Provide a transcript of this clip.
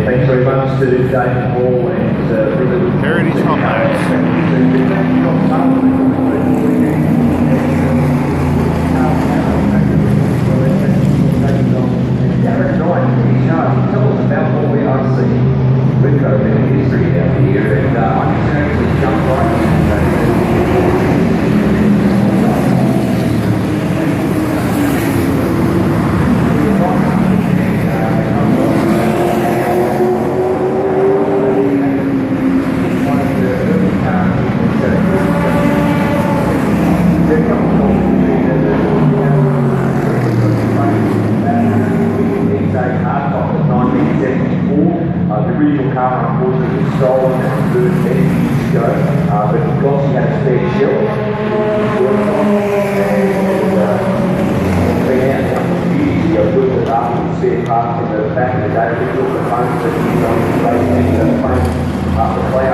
Thanks very much to David Hall and Heritage Hot Darren Knight, tell us about what we are seeing. We've got a bit of history down here, and I can actually jump right the original car, unfortunately, was stolen and burned many years ago, but because he had a spare shell, built it up with spare parts from the back of the day. We built the home that he's on the place and the plane